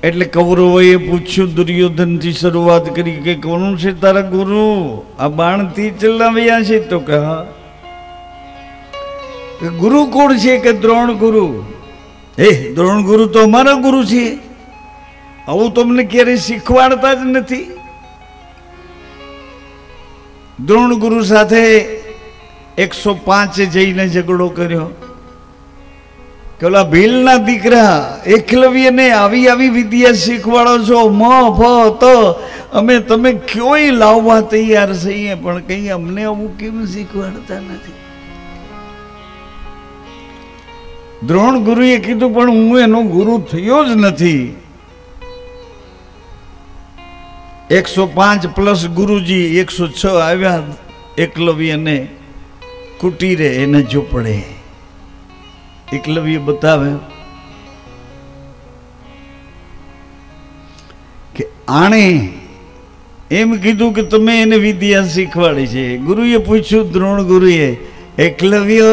એટલે કૌરવોએ પૂછ્યું, દુર્યોધનથી શરૂઆત કરી કે કોણ છે તારા ગુરુ? આ બાણથી ચલાવ્યા છે? તો કહા ગુરુ કોણ છે? કે દ્રોણ ગુરુ. દ્રોણ ગુરુ તો અમારા ગુરુ છે. આવું તમને ક્યારેય શીખવાડતા જ નથી. દ્રોણ ગુરુ સાથે 105 જઈને ઝઘડો કર્યો કે ઓલા ભીલના દીકરા એકલવ્યને આવી આવી વિદ્યા શીખવાડો છો. મ ફ ત અમે તમે ક્યોય લાવવા તૈયાર છીએ, પણ કઈ અમને આવું કેમ શીખવાડતા નથી? દ્રોણ ગુરુએ કીધું, પણ હું એનો ગુરુ થયો જ નથી. 105 પ્લસ ગુરુજી 106 આવ્યા એકલવ્યને કુટીરે, એને ઝૂંપડે. એકલવ્ય બતાવે કે આણે એમ કીધું કે તમે એને વિદ્યા શીખવાડી છે. ગુરુએ પૂછ્યું, દ્રોણ ગુરુએ, એકલવ્ય?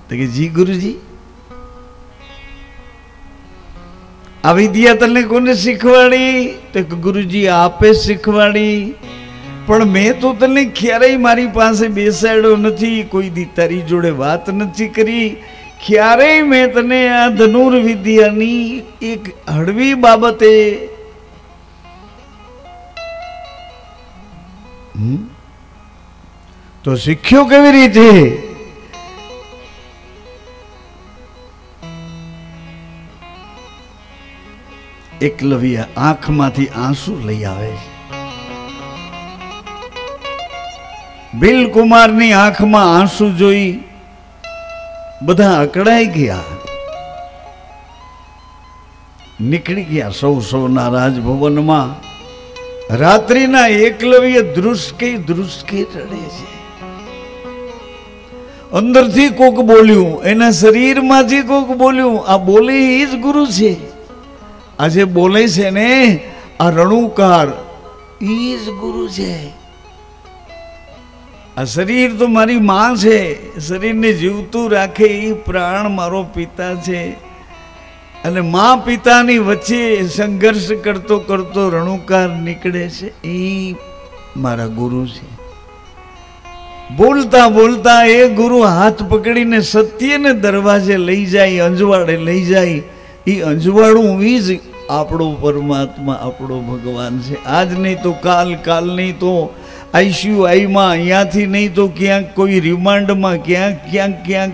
તો કે જી ગુરુજી. આ વિદ્યા તને કોને શીખવાડી? તો કે ગુરુજી આપે શીખવાડી. પણ મેં તો તને ક્યારેય મારી પાસે બેસાડ્યો નથી, કોઈ દી તારી જોડે વાત નથી કરી. ક્યારેય મેં તને આ ધનુર્વિદ્યાની એક હળવી બાબતે તો શીખ્યો કેવી રીતે? એકલવ્ય આંખમાંથી આંસુ લઈ આવે છે. ભીલકુમારની આંખમાં આંસુ જોઈ બધા અકળાઈ ગયા, નીકળી ગયા સૌના રાજભવનમાં. રાત્રિના એકલવ્ય ધ્રુસકે ધ્રુસકે રડે છે. અંદરથી કોક બોલ્યું, એના શરીરમાંથી કોક બોલ્યું, આ બોલે એ જ ગુરુ છે. આજે બોલે છે ને આ રણુકાર, એ જ ગુરુ છે. આ શરીર તો મારી માં છે, શરીરને જીવતું રાખે એ પ્રાણ મારો પિતા છે. અને મા પિતાની વચ્ચે સંઘર્ષ કરતો કરતો રણુકાર નીકળે છે, એ મારા ગુરુ છે. બોલતા બોલતા એ ગુરુ હાથ પકડીને સત્યને દરવાજે લઈ જાય, અંજવાડે લઈ જાય. એ અંજવાડું એ જ આપણો પરમાત્મા, આપણો ભગવાન છે. આજ નહીં તો કાલ, કાલ નહીં તો ICUમાં, અહીંયાથી નહીં તો ક્યાંક કોઈ રિમાન્ડમાં, ક્યાંક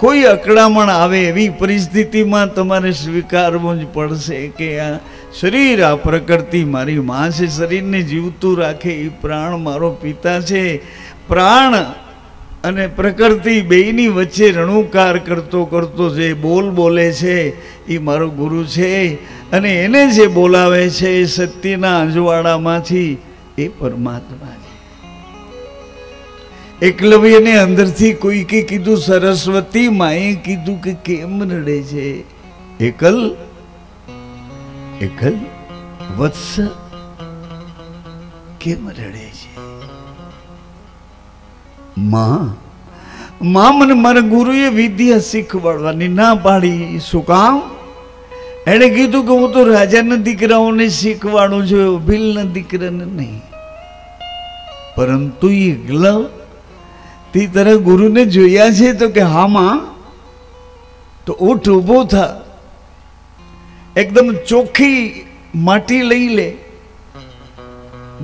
કોઈ અકળામણ આવે એવી પરિસ્થિતિમાં તમારે સ્વીકારવું જ પડશે કે આ શરીર, આ પ્રકૃતિ મારી માં છે. શરીરને જીવતું રાખે એ પ્રાણ મારો પિતા છે. પ્રાણ અને પ્રકૃતિ બેયની વચ્ચે રણુકાર કરતો કરતો જે બોલે છે એ મારો ગુરુ છે. અને એને જે બોલાવે છે એ સત્યના અંજવાડામાંથી એ પરમાત્મા છે. એકલવ્યને અંદરથી કોઈકે કીધું, સરસ્વતી માએ કીધું કે કેમ રડે છે એકલ? એકલ વત્સ કેમ રડે છે? માં મને મારા ગુરુએ વિદ્યા શીખવાડવાની ના પાડી. શું કામ? એણે કીધું કે હું તો રાજાના દીકરાઓને શીખવાડું છું, ભીલના દીકરાને નહીં. પરંતુ એકલવ, તે તારા ગુરુને જોયા છે? તો કે હા માં. તો ઉઠ, ઊભો થા, એકદમ ચોખ્ખી માટી લઈ લે,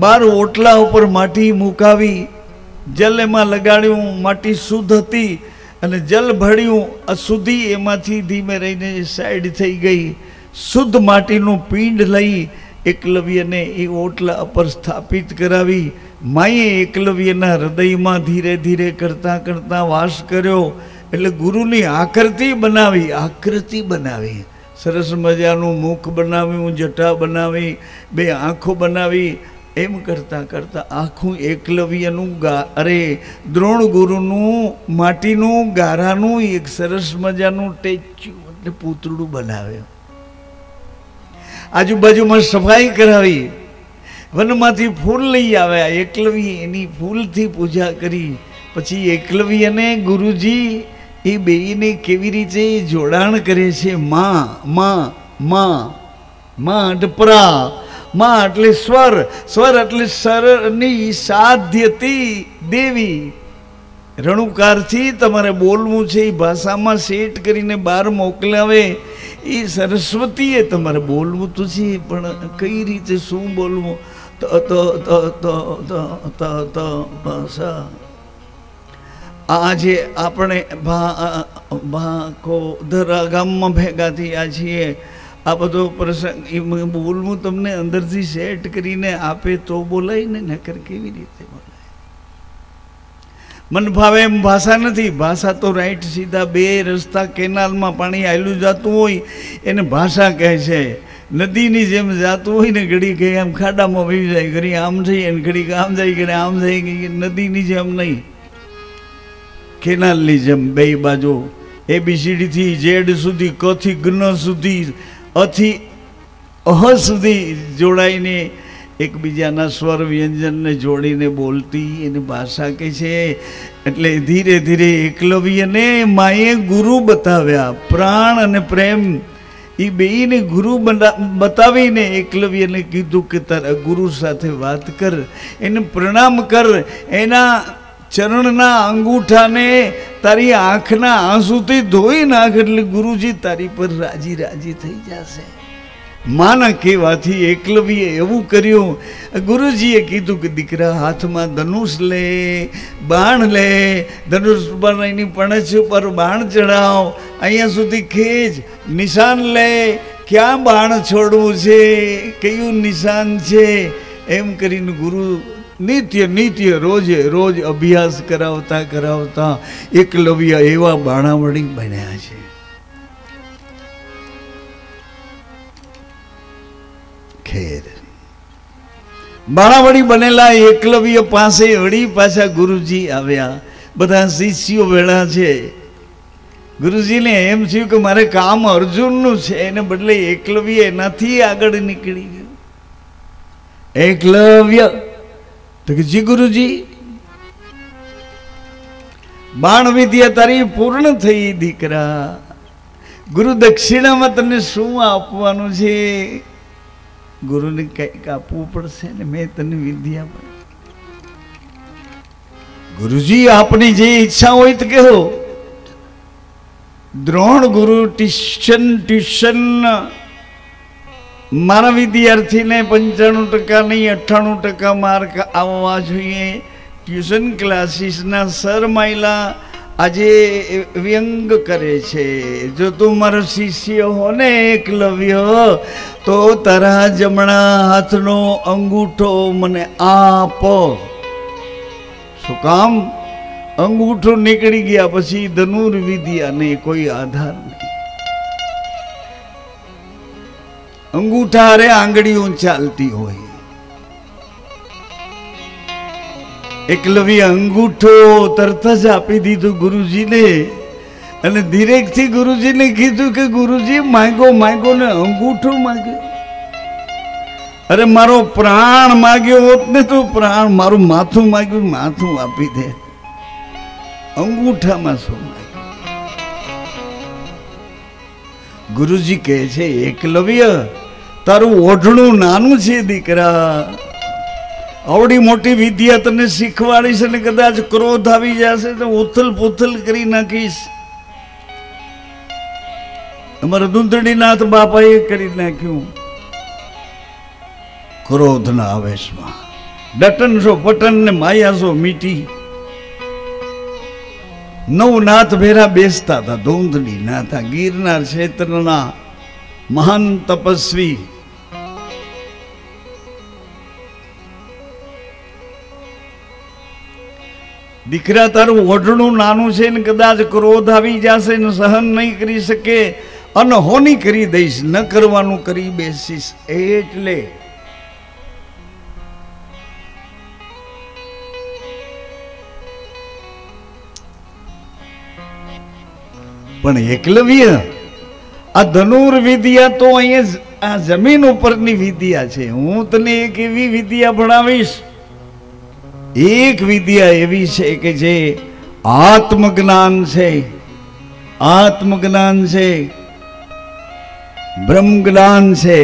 12 ઓટલા ઉપર માટી મુકાવી, જલ એમાં લગાડ્યું, માટી શુદ્ધ હતી અને જલ ભળ્યું, અશુદ્ધિ એમાંથી ધીમે રહીને સાઈડ થઈ ગઈ. શુદ્ધ માટીનું પિંડ લઈ એકલવ્યને એ ઓટલા ઉપર સ્થાપિત કરાવી. માએ એકલવ્યના હૃદયમાં ધીરે ધીરે કરતા કરતા વાસ કર્યો. એટલે ગુરુની આકૃતિ બનાવી, સરસ મજાનું મુખ બનાવ્યું, જટા બનાવી, 2 આંખો બનાવી. એમ કરતા કરતા આખું એકલવ્યનું દ્રોણ ગુરુનું માટીનું ગારાનું એક સરસ મજાનું ટેચ્યુ એટલે પૂતળું બનાવ્યું. આજુબાજુમાં સફાઈ કરાવી, વનમાંથી ફૂલ લઈ આવ્યા. એકલવ્ય એની ફૂલથી પૂજા કરી. પછી એકલવ્યને ગુરુજી એ બેયને કેવી રીતે જોડાણ કરે છે, માં માં, માં એટલે પરા, માં એટલે સ્વર, સ્વર એટલે સ્વરની સાધ્યતી દેવી. રણુકારથી તમારે બોલવું છે, એ ભાષામાં સેટ કરીને બહાર મોકલાવે એ સરસ્વતીએ તમારે બોલવું તો છે, પણ કઈ રીતે શું બોલવું? ભાષા આજે આપણે ભાકોદરા ગામમાં ભેગા થયા છીએ, આ બધો પ્રસંગ એ બોલવું તમને અંદરથી સેટ કરીને આપે તો બોલાય ને, નકર કેવી રીતે બોલાય? મન ભાવે એમ ભાષા નથી. ભાષા તો રાઈટ સીધા બે રસ્તા, કેનાલમાં પાણી આયલું જતું હોય એને ભાષા કહે છે. નદીની જેમ જાતું હોય ને, ઘડી કે આમ ખાડામાં વહી જાય, ઘડી આમ જઈએ ને ઘડી આમ જાય, ઘડી આમ જાય. નદીની જેમ નહીં, કેનાલની જેમ બે બાજુ ABCD થી Z સુધી, ક થી જ્ઞ સુધી, અ થી અહ સુધી જોડાઈને એકબીજાના સ્વર વ્યંજનને જોડીને બોલતી એને ભાષા કહે છે. એટલે ધીરે ધીરે એકલવ્યને માએ ગુરુ બતાવ્યા, પ્રાણ અને પ્રેમ એ બેયને ગુરુ બતાવીને એકલવ્યને કીધું કે તારા ગુરુ સાથે વાત કર, એને પ્રણામ કર, એના ચરણના અંગૂઠાને તારી આંખના આંસુથી ધોઈ નાખ, એટલે ગુરુજી તારી પર રાજી રાજી થઈ જશે. માના કહેવાથી એકલવ્યે એવું કર્યું. ગુરુજીએ કીધું કે દીકરા હાથમાં ધનુષ લે, બાણ લે, ધનુષ પર એની પણછ ઉપર બાણ ચડાવ, અહીંયા સુધી ખેંચ, નિશાન લે, ક્યાં બાણ છોડવું છે, કયું નિશાન છે, એમ કરીને ગુરુ નિત્ય નિત્ય રોજે રોજ અભ્યાસ કરાવતા કરાવતા એકલવ્ય એવા બાણાવળી બન્યા છે. ખેર બાણાવળી બનેલા એકલવ્ય પાસે વળી પાછા ગુરુજી આવ્યા. બધા શિષ્યો વેળા છે. ગુરુજીને એમ થયું કે મારે કામ અર્જુનનું છે, એને બદલે એકલવ્ય એનાથી આગળ નીકળી ગયો. એકલવ્ય તો કે જી ગુરુજી, બાણ વિદ્યા તારી પૂર્ણ થઈ દીકરા, ગુરુ દક્ષિણામાં તને શું આપવાનું છે? ગુરુને કંઈક આપવું પડશે ને, મેં તને વિદ્યા. ગુરુજી આપની જે ઈચ્છા હોય તો કહો. દ્રોણ ગુરુ ટ્યુશન મારા વિદ્યાર્થીને 95% નહીં 98% માર્ક આવવા જોઈએ. ટ્યુશન ક્લાસીસના સર માયલા આજે વ્યંગ કરે છે. જો તું મારો શિષ્ય હો ને એકલવ્ય, તો તારા જમણા હાથનો અંગૂઠો મને આપ. શું કામ? અંગૂઠો નીકળી ગયા પછી ધનુર્વિદ્યાને કોઈ આધાર નહીં. અંગૂઠા રે આંગળીઓ ચાલતી હોય. એકલવ્ય અંગૂઠો તરત જ આપી દીધો ગુરુજીને, અને ધીરેકથી ગુરુજીને કીધું કે ગુરુજી માંગો માંગો ને અંગૂઠો માંગ્યો. અરે મારો પ્રાણ માગ્યો હોત ને તો પ્રાણ, મારું માથું માગ્યું માથું આપી દે, અંગૂઠામાં શું માગ્યું? ગુરુજી કહે છે એકલવ્ય તારું ઓઢણું નાનું છે દીકરા, આવડી મોટી વિદ્યા તને શીખવાડીશ અને કદાચ ક્રોધ આવી જશે તો ઉથલ પુથલ કરી નાખીશ. અમારા દુંદડીનાથ બાપાએ કરી નાખ્યું ક્રોધના આવેશમાં. ડટન છો પટન ને માયા છો મીઠી. નવનાથ ભેરા બેસતા હતા ધૂંધડી નાથા, ગિરનાર ક્ષેત્રના મહાન તપસ્વી. દીકરા તારું ઓઢણું નાનું છે ને કદાચ ક્રોધ આવી જશે ને સહન નહીં કરી શકે, અનહોની કરી દઈશ, ન કરવાનું કરી બેસીશ. એટલે પણ એકલવ્ય આ ધનુર્વિદ્યા તો અહીંયા આ જમીન ઉપરની વિદ્યા છે. હું તને એક એવી વિદ્યા ભણાવીશ, એક વિદ્યા એવી છે કે જે આત્મજ્ઞાન છે. આત્મજ્ઞાન છે. બ્રહ્મ જ્ઞાન છે,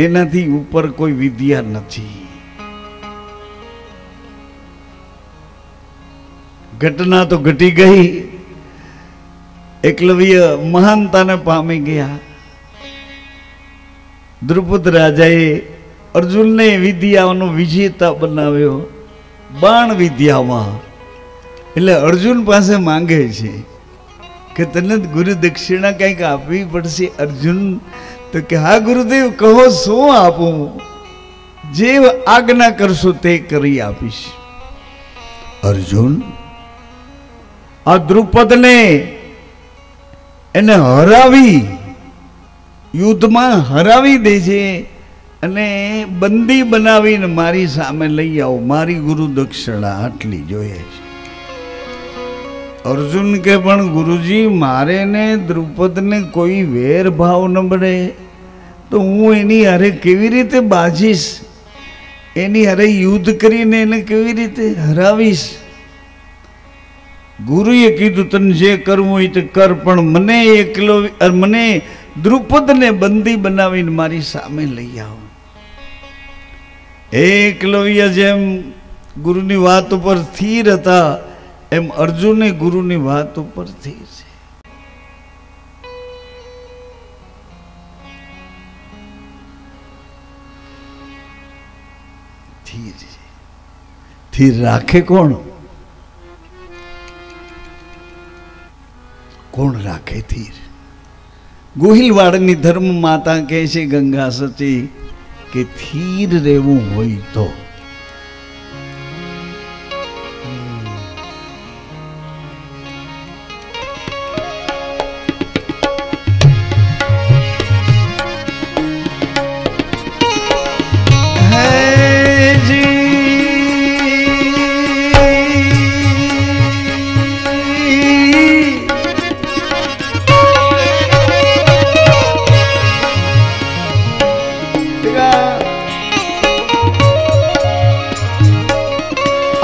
એનાથી ઉપર કોઈ વિદ્યા નથી. ઘટના તો ઘટી ગઈ. એકલવ્ય મહાનતાને પામી ગયા. દ્રુપદ રાજાએ અર્જુનને વિદ્યાનો વિજેતા બનાવ્યો, બાણ વિદ્યામાં. એટલે અર્જુન પાસે માંગે છે કે તને ગુરુ દક્ષિણા કંઈક આપવી પડશે. અર્જુન તો કે હા ગુરુદેવ, કહો શું આપું? જે આજ્ઞા કરશો તે કરી આપીશ. અર્જુન આ દ્રુપદને એને હરાવી, યુદ્ધમાં હરાવી દે છે અને બંદી બનાવીને મારી સામે લઈ આવો. મારી ગુરુ દક્ષિણા આટલી જોઈએ છે. અર્જુન કે પણ ગુરુજી, મારે ને દ્રુપદને કોઈ વેર ભાવ ન બને તો હું એની હારે કેવી રીતે બાજીશ? એની હારે યુદ્ધ કરીને એને કેવી રીતે હરાવીશ? ગુરુએ કીધું તને જે કરવું હોય તે કર, પણ મને દ્રુપદને બંદી બનાવીને મારી સામે લઈ આવો. એકલવ્ય જેમ ગુરુની વાત ઉપર સ્થિર હતા, એમ અર્જુને ગુરુની વાત ઉપર સ્થિર છે. સ્થિર રાખે કોણ? કોણ રાખે ધીર? ગોહિલવાડની ધર્મ માતા કહે છે ગંગા સતી કે ધીર રહેવું હોય તો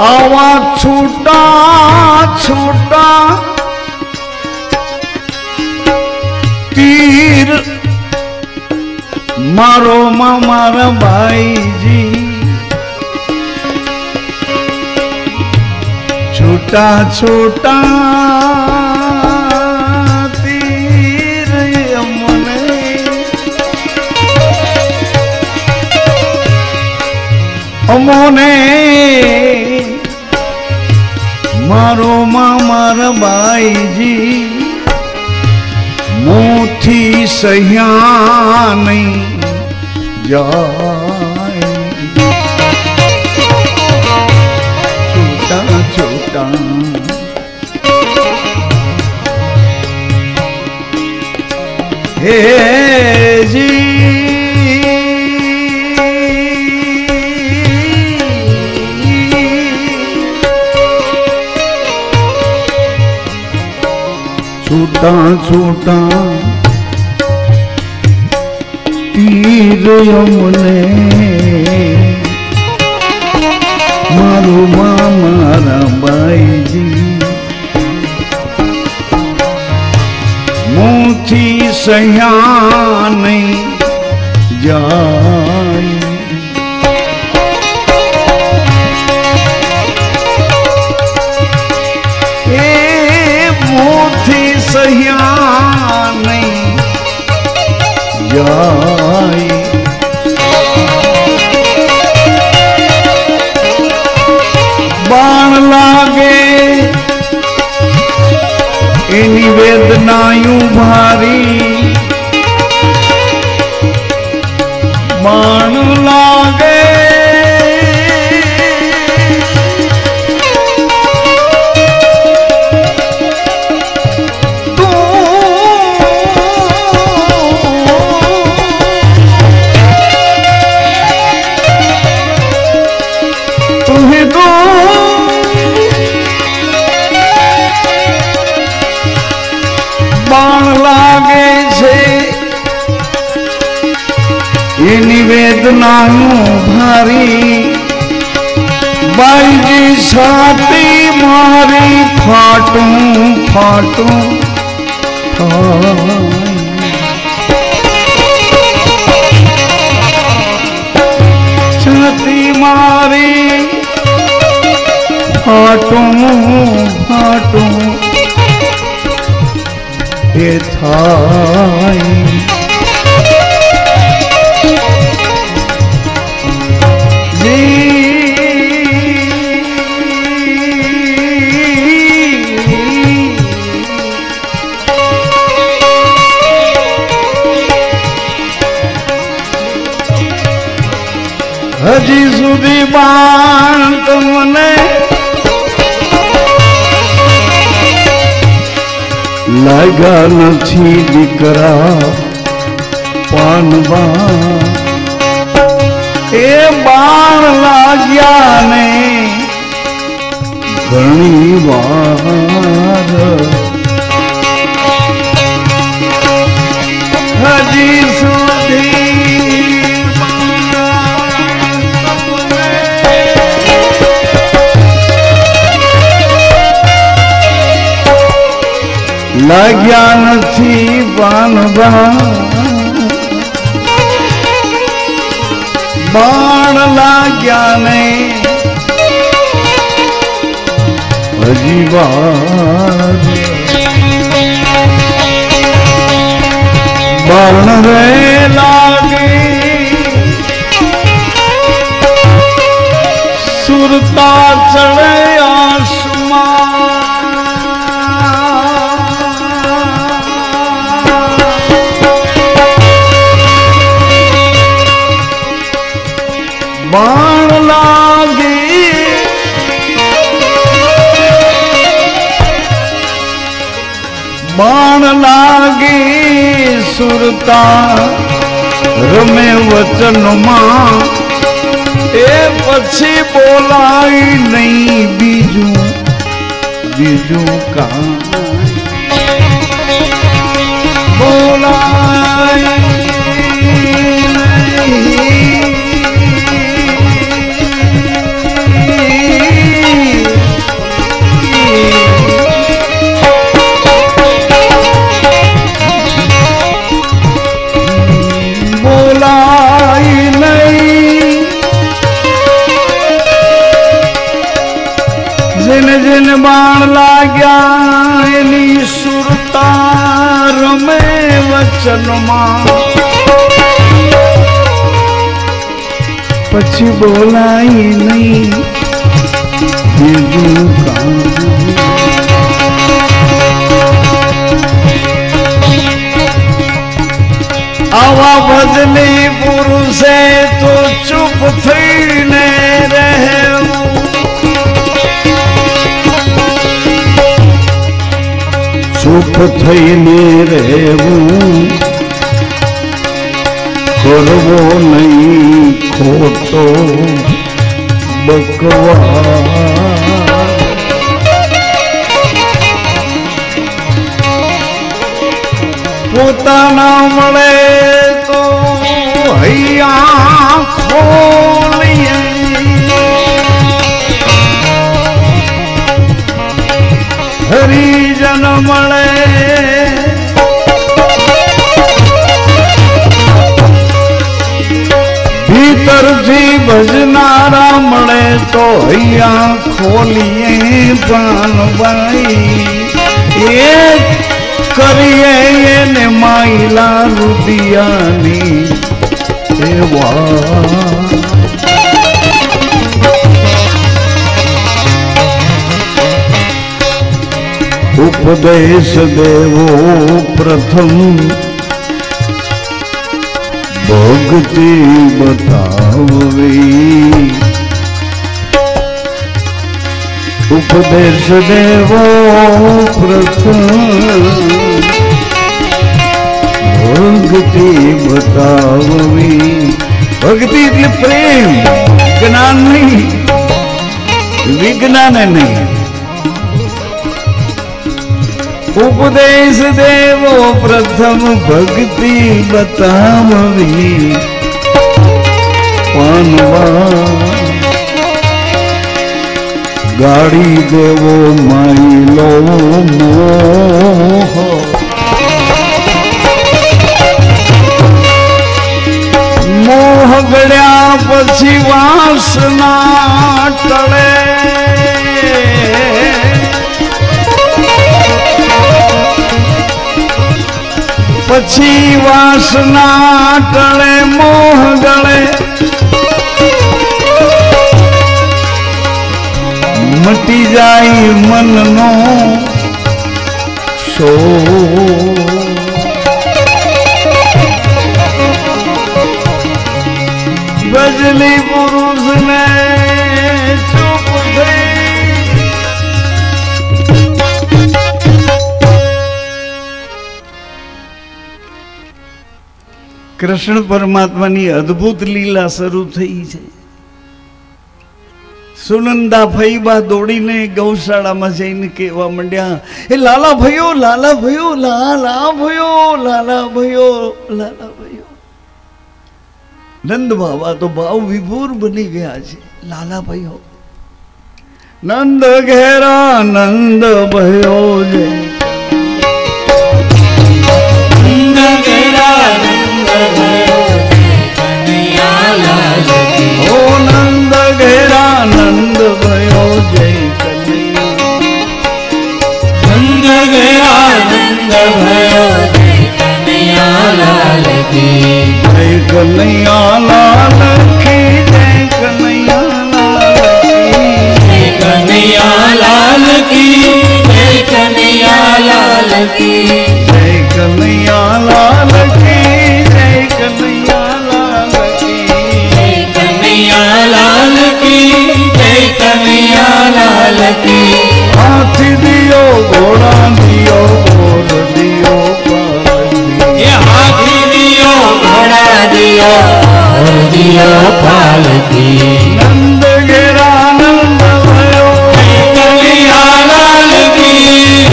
आवा छूटा छूटा तीर मारो मारा भाई जी, छूटा छूटा तीर अमने अमोने मारो मारा भाई जी, मुठी सह्या नहीं जाए। छोटा छोटा हे जी छूटा छूटा तीर यमुने मारो मारा बाई जी, मुठी सह्या नहीं जाए। सह्या नहीं जाए। बाण लागे एनी वेदनायूं भारी, बाण लागे वेदनायूं भारी, बाई जी छाती मारी फाटूं फाटूं फाटूं फाटूं એ થાય હજી સુધી બાણ તમને લાગ્યા નથી દીકરા પાનવા એ બાણ લાગ્યા ને ઘણી વાર હજી સુધી લાગ્યા નથી બાણવા બાણ લાગ્યા ને હજી વાર બાણ રે લાગી સુરતા ચડે बाण लागे बाण लागे सुरता रमे वचन मां ए पछी बोलाई नहीं बीजू बीजू का बोलाई जिन बाण लाग्या एनी सुरता रमे वचन मां पछी बोलाई नहीं बीजू आवा भजनी पुरुषे तो चुप थईने रहूं चुप थईने રહેવું કરવો નહીં ખોટો બકવાસ પોતાના મળે તો હૈયા ખોલીએ હરિજન મળે ભીતરથી ભજનારા મળે તો હૈયા ખોલીએ પાનબાઈ એ કરીએ એને માયલા રુદિયાની એવા उपदेश देवो प्रथम भक्ति बतावी उपदेश देवो प्रथम भक्ति बतावी भक्ति એટલે પ્રેમ જ્ઞાન નહીં વિજ્ઞાન નહીં उपदेश देवो प्रथम भक्ति बतावी पानवा गाड़ी देवो माइलो मोह मोह गड्या पछी वासना टळे પછી વાસના ટળે મોહ ગળે મટી જાય મનનો શોક ભજલી પુરુષને ચૂપ થઈ કૃષ્ણ પરમાત્માની અદ્ભુત લીલા શરૂ થઈ છે. સુનંદા ફઈબા દોડીને ગૌશાળામાં જઈને કહેવા માંડ્યા, એ લાલા ભયો, લાલા ભયો, લાલા ભયો, લાલા ભયો, લાલા ભયો. નંદ બાબા તો ભાવ વિભોર બની ગયા છે. લાલા ભયો, નંદ ઘેરા નંદ ભયો જય, નંદ ઘેરા નંદ ભયો કનૈયા લાલ કી. ઓ નંદ ઘેરા નંદ ભયો જય કનૈયા, નંદ ઘેરા નંદ ભયો કનૈયા લાલ કી. જય કનૈયા લાલ કી, જય કનૈયા લાલ કી, જય કનૈયા લાલ કી, જય કનૈયા લાલ કી, જય કનૈયા લાલ કી, જય કનૈયા લાલ કી, જય કનૈયા લાલ કી. હાથી દિયો ઘોડા દિયો ઘોડ દિયો પાલકી, એ હાથી દિયો ઘોડા દિયો ઓર દિયો પાલકી. નંદ ઘેરા નંદ ભયો કનૈયા લાલ કી,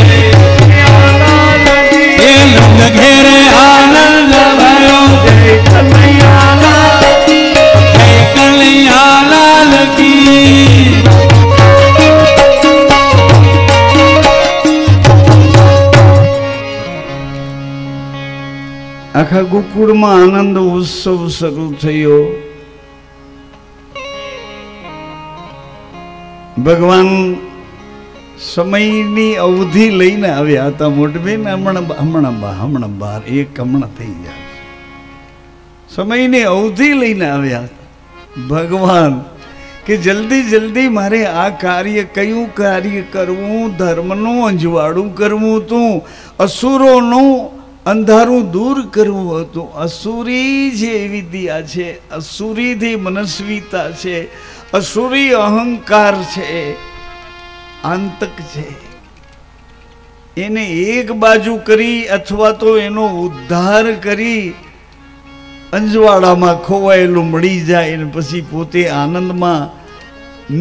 એ નંદ ઘેરે આનંદ ભયો જય કનૈયા લાલ કી, જય કનૈયા લાલ કી. આખા ગોકુળમાં આનંદ ઉત્સવ શરૂ થયો. ભગવાન સમયની અવધિ લઈને આવ્યા હતા. મોટબેન હમણાં બહાર એક હમણાં થઈ જાય. સમયની અવધિ લઈને આવ્યા હતા ભગવાન કે જલ્દી જલ્દી મારે આ કાર્ય, કયું કાર્ય કરવું, ધર્મનું અંજવાળું કરવું હતું, અસુરોનું અંધારું દૂર કરવું હતું. અસુરી જે વિદ્યા છે, અસુરીથી મનસ્વીતા છે, અસુરી અહંકાર છે, આંતક છે, એને એક બાજુ કરી અથવા તો એનો ઉદ્ધાર કરી અંજવાળામાં ખોવાયેલું મળી જાય અને પછી પોતે આનંદમાં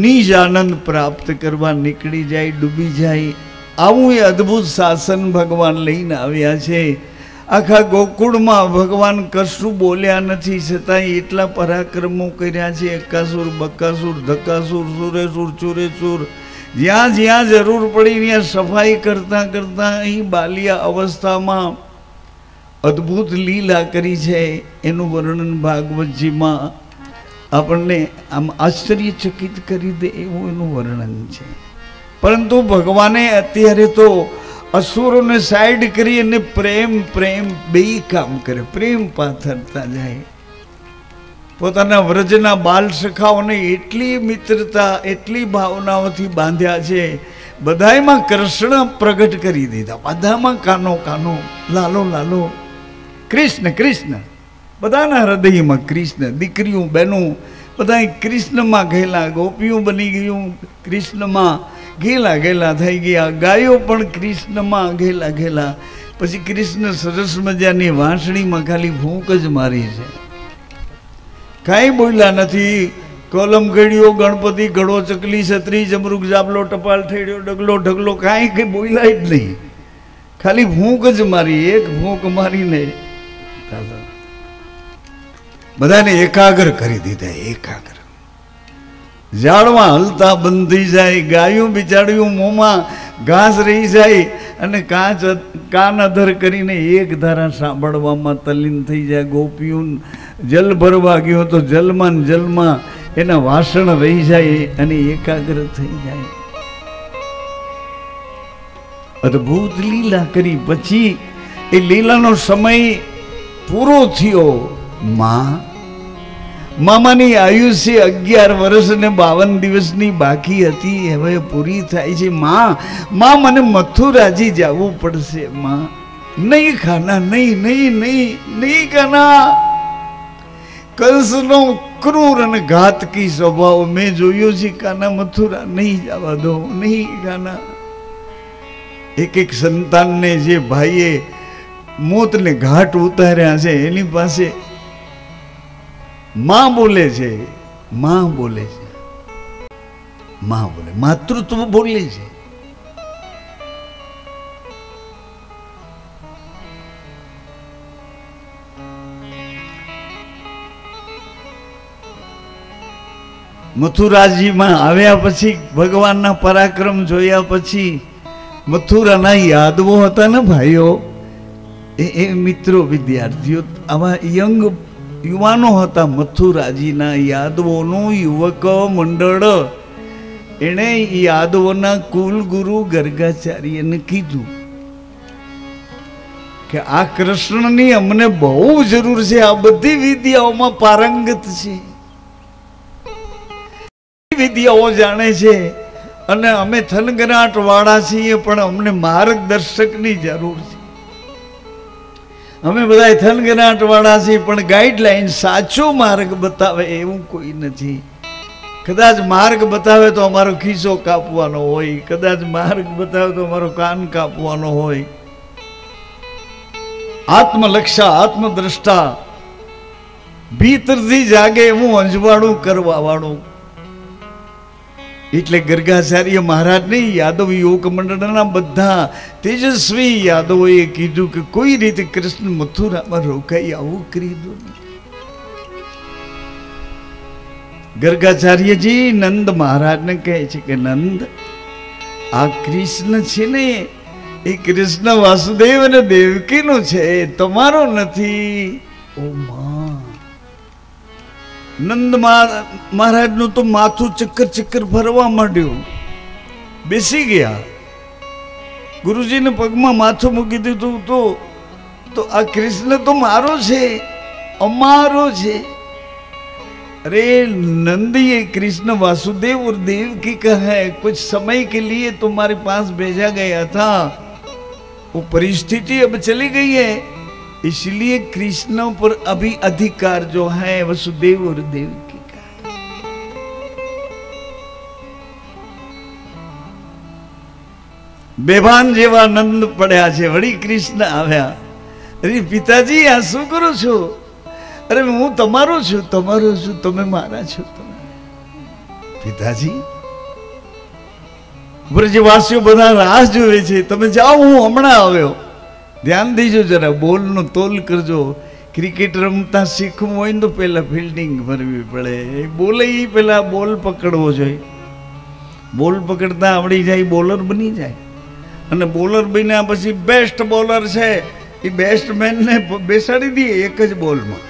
નિજ આનંદ પ્રાપ્ત કરવા નીકળી જાય, ડૂબી જાય. આવું એ અદ્ભુત શાસન ભગવાન લઈને આવ્યા છે. આખા ગોકુળમાં ભગવાન કશું બોલ્યા નથી, છતાં એટલા પરાક્રમો કર્યા છે. એકાસુર, બકાસુર, ધકાસુર, સુરેસુર, ચુરેસુર, જ્યાં જ્યાં જરૂર પડી ત્યાં સફાઈ કરતા કરતા અહીં બાલિયા અવસ્થામાં અદ્ભુત લીલા કરી છે. એનું વર્ણન ભાગવતજીમાં આપણને આમ આશ્ચર્યચકિત કરી દે એવું એનું વર્ણન છે. પરંતુ ભગવાને અત્યારે તો અસુરોને સાઈડ કરી અને પ્રેમ પ્રેમ બે કામ કરે. પ્રેમ પાથરતા જાય. પોતાના વ્રજના બાલ સખાઓને એટલી મિત્રતા, એટલી ભાવનાઓથી બાંધ્યા છે. બધાયમાં કૃષ્ણ પ્રગટ કરી દીધા. બધામાં કાનો કાનો, લાલો લાલો, કૃષ્ણ કૃષ્ણ. બધાના હૃદયમાં કૃષ્ણ. દીકરીઓ બહેનો બધા કૃષ્ણમાં ઘેલા. ગોપીઓ બની ગયું કૃષ્ણમાં ઘેલા ઘેલા થઈ ગયા. ગાયો પણ કૃષ્ણમાં ઘેલા ઘેલા. પછી કૃષ્ણ સરસ મજાની વાંસળીમાં ખાલી ભૂંક જ મારી છે, કાંઈ બોલ્યા નથી. કોલમ ઘડ્યો, ગણપતિ, ઘડો, ચકલી, છત્રી, જમરૂક, જાબલો, ટપાલ, ઠેડ્યો, ડગલો ઢગલો, કાંઈ કંઈ બોલ્યા જ નહીં. ખાલી ભૂંક જ મારી. એક ભૂંક મારીને બધાને એકાગ્ર કરી દીધા. એકાગ્ર. ઝાડમાં હલતા બંધ થઈ જાય. ગાયું બિચાડ્યું મોંમાં ઘાસ રહી જાય અને કાન અધર કરીને એક ધારા સાંભળવામાં તલ્લીન થઈ જાય. ગોપીઓ જલ ભરવા ગયો તો જલમાં જલમાં એના વાસણ રહી જાય અને એકાગ્ર થઈ જાય. અદ્ભુત લીલા કરી. પછી એ લીલાનો સમય પૂરો થયો. મામાની આયુષ્ય 11 વર્ષ ને 52 દિવસની બાકી હતી, હવે પૂરી થાય છે. માં મને મથુરાજી જવું પડશે. માં નહીં ખાના, નહીં નહીં નહીં નહીં ખાના. કંસનો ક્રૂર અને ઘાતકી સ્વભાવ મેં જોયો છે. કાના મથુરા નહીં જવા દો, નહીં કાના. એક સંતાનને જે ભાઈએ મોતને ઘાટ ઉતાર્યા છે એની પાસે માં બોલે છે, માં બોલે છે, માં બોલે, માતૃત્વ બોલે છે. મથુરાજીમાં આવ્યા પછી, ભગવાનના પરાક્રમ જોયા પછી, મથુરાના યાદવો હતા ને ભાઈઓ, એ મિત્રો વિદ્યાર્થીઓ, આવા યંગ યુવાનો હતા. મથુરાજીના યાદવોનું યુવક મંડળ, એણે યાદવોના કુલગુરુ ગર્ગાચાર્યને કીધું કે આ કૃષ્ણની અમને બહુ જરૂર છે, આ બધી વિદ્યાઓમાં પારંગત છે, વિદ્યાઓ જાણે છે, અને અમે થનગનાટ વાળા છીએ, પણ અમને માર્ગદર્શકની જરૂર છે. અમે બધા થનગનાટ વાળા છીએ, પણ ગાઈડલાઈન, સાચો માર્ગ બતાવે એવું કોઈ નથી. કદાચ માર્ગ બતાવે તો અમારો ખિસ્સો કાપવાનો હોય, કદાચ માર્ગ બતાવે તો અમારો કાન કાપવાનો હોય. આત્મલક્ષા, આત્મદ્રષ્ટા, ભીતરથી જાગે એવું અંજવાળું કરવા વાળું. એટલે ગર્ગાચાર્ય મહારાજને યાદવ યુવક મંડળના બધા તેજસ્વી યાદવોએ કીધું કે કોઈ રીતે કૃષ્ણ મથુરામાં રોકાઈ આવું કરી દો. ગર્ગાચાર્યજી નંદ મહારાજને કહે છે કે નંદ, આ કૃષ્ણ છે ને એ કૃષ્ણ વાસુદેવ અને દેવકીનો છે, તમારો નથી. ઓ માં, નંદ મહારાજનું તો માથું ચક્કર ફરવા માંડ્યું, બેસી ગયા. ગુરુજીને પગમાં માથું મૂકી દીધું તો આ કૃષ્ણ તો મારો છે, અમારો છે. अरे नंदी, ये कृष्ण वासुदेव और देवकी का है, कुछ समय के लिए तुम्हारे पास भेजा गया था, वो परिस्थिति अब चली गई है, इसलिए कृष्ण पर अभी अधिकार जो है वसुदेव और देवकी का है. बेभान जेवा नंद पड्या छे. वળી કૃષ્ણ આવ્યા. અરે પિતાજી, આ શું કરો છો? અરે હું તમારો છું, તમારો છું, તમે મારા છો. પિતાજી, બ્રજવાસીઓ બધા રાહ જોવે છે, તમે જાઓ, હું હમણાં આવ્યો. ધ્યાન દેજો જરા, બોલનો તોલ કરજો. ક્રિકેટ રમતા શીખવું હોય ને તો પહેલા ફિલ્ડિંગ ભરવી પડે. બોલે એ પહેલા બોલ પકડવો જોઈએ. બોલ પકડતા આવડી જાય, બોલર બની જાય. અને બોલર બન્યા પછી બેસ્ટ બોલર છે એ બેસ્ટમેનને બેસાડી દઈએ એક જ બોલમાં.